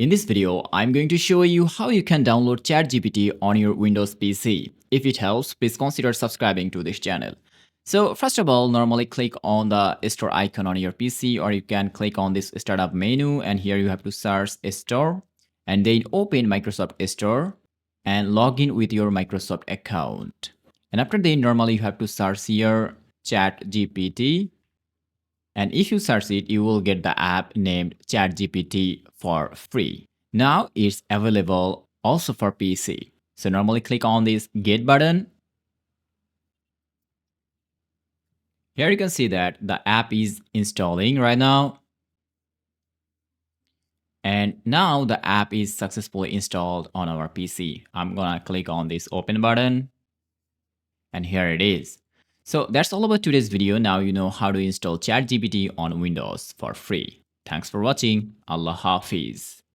In this video, I'm going to show you how you can download ChatGPT on your Windows PC. If it helps, please consider subscribing to this channel. So first of all, normally click on the store icon on your PC, or you can click on this startup menu, and here you have to search store and then open Microsoft Store and log in with your Microsoft account. And after that, normally you have to search here ChatGPT. And if you search it, you will get the app named ChatGPT for free. Now it's available also for PC. So normally click on this Get button. Here you can see that the app is installing right now. And now the app is successfully installed on our PC. I'm gonna click on this Open button. And here it is. So that's all about today's video. Now you know how to install ChatGPT on Windows for free. Thanks for watching. Allah Hafiz.